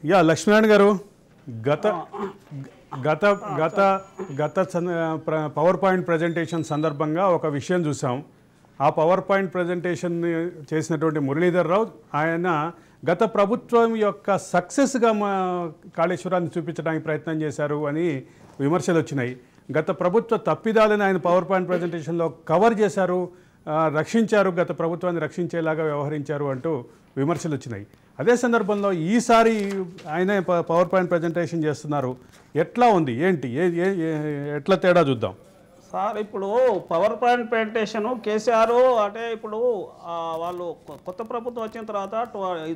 Yeah Lakshminarayana గారు గత గత గత గత పవర్ పాయింట్ ప్రజెంటేషన్ సందర్భంగా ఒక విషయం చూసాం. ఆ పవర్ పాయింట్ ప్రజెంటేషన్ చేసినటువంటి మురళీధర్ రావు ఆయన గత ప్రభుత్వం యొక్క సక్సెస్గా మా కాళేశ్వరాన్ని చూపించడానికి ప్రయత్నం చేశారు అని విమర్శలు వచ్చినాయి. గత ప్రభుత్వ తప్పిదాలను ఆయన పవర్ పాయింట్ ప్రజెంటేషన్లో కవర్ చేశారు, రక్షించారు, గత ప్రభుత్వాన్ని రక్షించేలాగా వ్యవహరించారు అంటూ విమర్శలు వచ్చినాయి. అదే సందర్భంలో ఈసారి ఆయన పవర్ పాయింట్ ప్రజెంటేషన్ చేస్తున్నారు. ఎట్లా ఉంది, ఏంటి, ఎట్లా తేడా చూద్దాం సార్. ఇప్పుడు పవర్ పాయింట్ ప్రజెంటేషన్ కేసీఆర్ అంటే ఇప్పుడు వాళ్ళు కొత్త ప్రభుత్వం వచ్చిన తర్వాత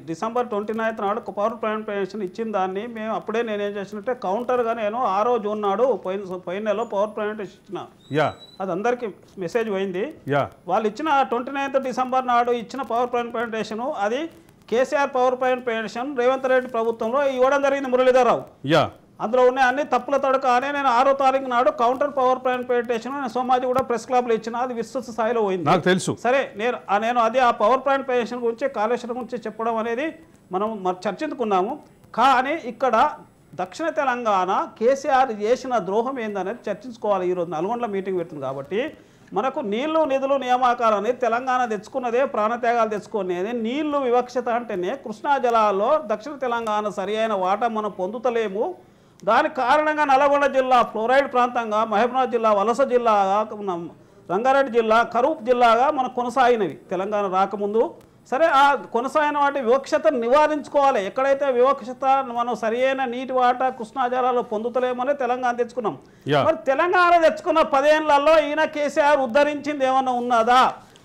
డిసెంబర్ 29 నాడు పవర్ పాయింట్ ప్రజెంటేషన్ ఇచ్చిన దాన్ని మేము అప్పుడే నేనేం చేసినట్టే కౌంటర్గా నేను 6వ జూన్ నాడు పోయిన నెలలో పవర్ ప్రజెంటేషన్ ఇచ్చిన. అది అందరికీ మెసేజ్ పోయింది. వాళ్ళు ఇచ్చిన 29 డిసెంబర్ నాడు ఇచ్చిన పవర్ పాయింట్ ప్రజెంటేషన్ అది KCR power point presentation Revanth Reddy ప్రభుత్వంలో ఇవ్వడం జరిగింది మురళీధర్ రావు. అందులో ఉన్నాయి అన్ని తప్పుల తడక అని నేను 6వ తారీఖు నాడు కౌంటర్ పవర్ పాయింట్ ప్రజెంటేషన్ నేను సోమాజీ కూడా ప్రెస్ క్లబ్లో ఇచ్చిన. అది విస్తృత స్థాయిలో పోయింది, నాకు తెలుసు. సరే, నేను అది ఆ పవర్ పాయింట్ ప్రజెంటేషన్ గురించి కాళేశ్వరం గురించి చెప్పడం అనేది మనం చర్చించుకున్నాము. కానీ ఇక్కడ దక్షిణ తెలంగాణ కేసీఆర్ చేసిన ద్రోహం ఏందనేది చర్చించుకోవాలి. ఈరోజు నల్గొండలో మీటింగ్ పెడుతుంది కాబట్టి మనకు నీళ్లు నిధులు నియామకాలు అనేది తెలంగాణ తెచ్చుకున్నదే, ప్రాణత్యాగాలు తెచ్చుకునేది. నీళ్లు వివక్షత అంటేనే కృష్ణా జలాల్లో దక్షిణ తెలంగాణ సరి అయిన వాటా మనం పొందుతలేము. దానికి కారణంగా నల్గొండ జిల్లా ఫ్లోరైడ్ ప్రాంతంగా, మహబూబ్నగర్ జిల్లా వలస జిల్లాగా, రంగారెడ్డి జిల్లా కరూప్ జిల్లాగా మనం కొనసాగినవి తెలంగాణ రాకముందు. సరే, ఆ కొనసాగిన వాటి వివక్షతను నివారించుకోవాలి. ఎక్కడైతే వివక్షత మనం సరి అయిన నీటి వాటా కృష్ణా జలాల్లో పొందుతలేమని తెలంగాణ తెచ్చుకున్నాం. మరి తెలంగాణ తెచ్చుకున్న 10 ఏళ్లలో ఈయన కేసీఆర్ ఉద్ధరించింది ఏమన్నా ఉన్నదా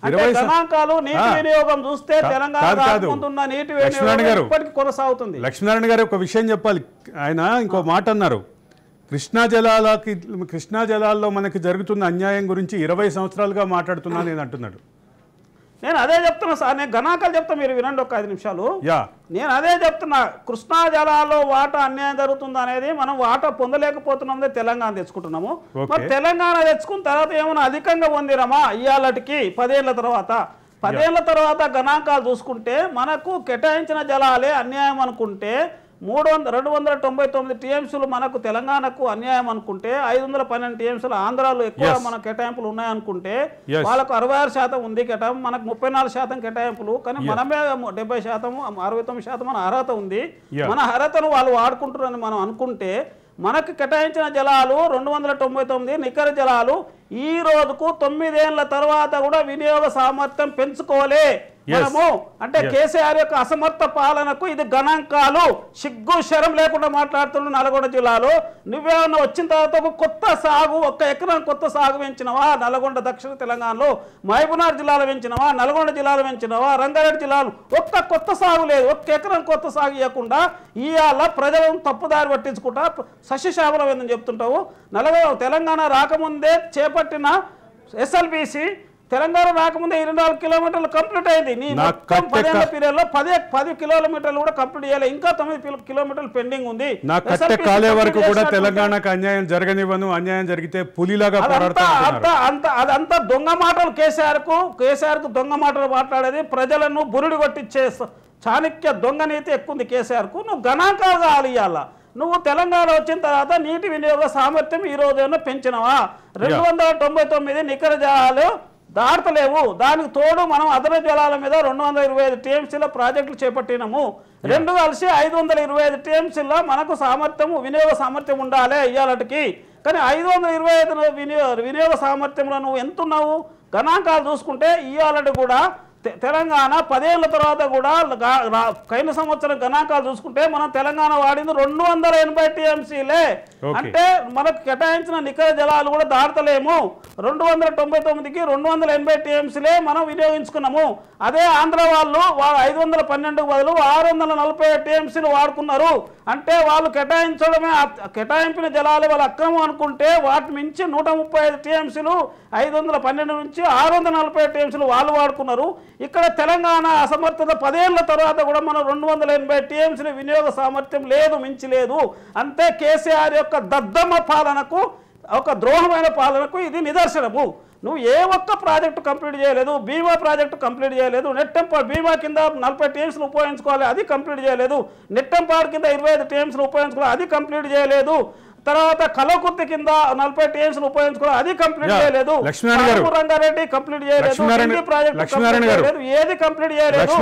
అంటే గణాంకాలు నీటి వినియోగం చూస్తే తెలంగాణ రాకముందున్న నీటి వినియోగం ఇప్పటికీ కొనసాగుతుంది. లక్ష్మీనారాయణ గారు ఒక విషయం చెప్పాలి. ఆయన ఇంకో మాట అన్నారు, కృష్ణా జలాల్లో మనకి జరుగుతున్న అన్యాయం గురించి 20 సంవత్సరాలుగా మాట్లాడుతున్నా నేను అంటున్నాడు. నేను అదే చెప్తున్నా సార్, నేను గణాంకాలు చెప్తా, మీరు వినండి ఒక 5 నిమిషాలు. నేను అదే చెప్తున్నా, కృష్ణా జలాల్లో వాటా అన్యాయం జరుగుతుంది అనేది మనం వాటా పొందలేకపోతున్నాం, తెలంగాణ తెచ్చుకుంటున్నాము. మరి తెలంగాణ తెచ్చుకున్న తర్వాత ఏమైనా అధికంగా పొందిరమా ఇవాళకి 10 ఏళ్ల తర్వాత? 10 ఏళ్ల తర్వాత గణాంకాలు చూసుకుంటే మనకు కేటాయించిన జలాలే అన్యాయం అనుకుంటే 299 టీఎంసీలు మనకు తెలంగాణకు అన్యాయం అనుకుంటే 512 టీఎంసీలు ఆంధ్రాలో ఎక్కువ మన కేటాయింపులు ఉన్నాయనుకుంటే వాళ్ళకు 66% ఉంది కేటాయింపు, మనకు 34% కేటాయింపులు. కానీ మనమే 70%, 69% మన అర్హత ఉంది. మన అర్హతను వాళ్ళు వాడుకుంటారని మనం అనుకుంటే మనకు కేటాయించిన జలాలు 299 నికర జలాలు ఈ రోజుకు 9 ఏళ్ల తర్వాత కూడా వినియోగ సామర్థ్యం పెంచుకోలే మనము. అంటే కేసీఆర్ యొక్క అసమర్థ పాలనకు ఇది గణాంకాలు. సిగ్గు శరం లేకుండా మాట్లాడుతున్న నల్గొండ జిల్లాలో నువ్వేమన్నా వచ్చిన తర్వాత ఒక కొత్త సాగు, 1 ఎకరం కొత్త సాగు పెంచినవా? నల్గొండ దక్షిణ తెలంగాణలో మహబూబ్నగర్ జిల్లాలో పెంచినవా? నల్గొండ జిల్లాలో పెంచినవా? రంగారెడ్డి జిల్లాలో ఒక్క కొత్త సాగు లేదు. 1 ఎకరం కొత్త సాగు ఇవ్వకుండా ఇవాళ ప్రజలను తప్పుదారి పట్టించుకుంటా సస్యశ్యామలం ఏందని చెప్తుంటావు. తెలంగాణ రాకముందే చేపట్టిన SLBC తెలంగాణ రాకముందే 24 కిలోమీటర్లు కంప్లీట్ అయింది. నీ 10 ఏళ్ల పీరియడ్లో 10 కిలోమీటర్లు కూడా కంప్లీట్ చేయాలి. ఇంకా 9 కిలోమీటర్లు పెండింగ్ ఉంది. వరకు కూడా తెలంగాణకు అన్యాయం జరగనివ్వను, అన్యాయం జరిగితే పులిలాగా అదంతా దొంగ మాటలు. కేసీఆర్ కు దొంగ మాటలు మాట్లాడేది, ప్రజలను బురుడి కొట్టించే చాణక్య దొంగ నీతి ఎక్కువ ఉంది కేసీఆర్ కు. నువ్వు గణాంకాలు కావాలి. ఇవాళ నువ్వు తెలంగాణ వచ్చిన తర్వాత నీటి వినియోగ సామర్థ్యం ఈ రోజైనా పెంచినవా? 299 నికర జలాలు దాటలేవు. దానికి తోడు మనం అదన జలాల మీద 225 టీఎంసీల ప్రాజెక్టులు చేపట్టినాము. 2 కలిసి 525 టీఎంసీల్లో మనకు సామర్థ్యం, వినియోగ సామర్థ్యం ఉండాలి ఇవాళకి. కానీ 525 వినియోగ సామర్థ్యంలో నువ్వు ఎంతున్నావు? గణాంకాలు చూసుకుంటే ఇవాళ కూడా తెలంగాణ 10 ఏళ్ల తర్వాత కూడా కైన సంవత్సరం గణాంకాలు చూసుకుంటే మనం తెలంగాణ వాడింది 280 టీఎంసీలే. అంటే మనకు కేటాయించిన నికర జలాలు కూడా దాటలేము. 299కి 280 టీఎంసీలే మనం వినియోగించుకున్నాము. అదే ఆంధ్ర వాళ్ళు 512 బదులు 640 టీఎంసీలు వాడుకున్నారు. అంటే వాళ్ళు కేటాయింపిన జలాలు వాళ్ళ అక్రమం అనుకుంటే వాటి మించి 135 టీఎంసీలు 512 నుంచి 640 టీఎంసీలు వాళ్ళు వాడుకున్నారు. ఇక్కడ తెలంగాణ అసమర్థత 10 ఏళ్ల తర్వాత కూడా మనం 280 టీఎంసీల వినియోగ సామర్థ్యం లేదు, మించి లేదు. అంతే కేసీఆర్ యొక్క దద్దమ్మ పాలనకు, ఒక ద్రోహమైన పాలనకు ఇది నిదర్శనము. నువ్వు ఏ ఒక్క ప్రాజెక్టు కంప్లీట్ చేయలేదు. బీమా ప్రాజెక్టు కంప్లీట్ చేయలేదు. నెట్టెంపాడు బీమా కింద 40 టీమ్స్లు ఉపయోగించుకోవాలి, అది కంప్లీట్ చేయలేదు. నెట్టెంపాడు కింద 25 టీమ్స్లు ఉపయోగించుకోవాలి, అది కంప్లీట్ చేయలేదు. తర్వాత కలకుర్తి కింద 40 టీమ్స్లు ఉపయోగించుకోవాలి, అది కంప్లీట్ చేయలేదు. లక్ష్మీనారాయణ గారు రంగారెడ్డి కంప్లీట్ చేయలేదు. ప్రాజెక్టు ఏది కంప్లీట్ చేయలేదు.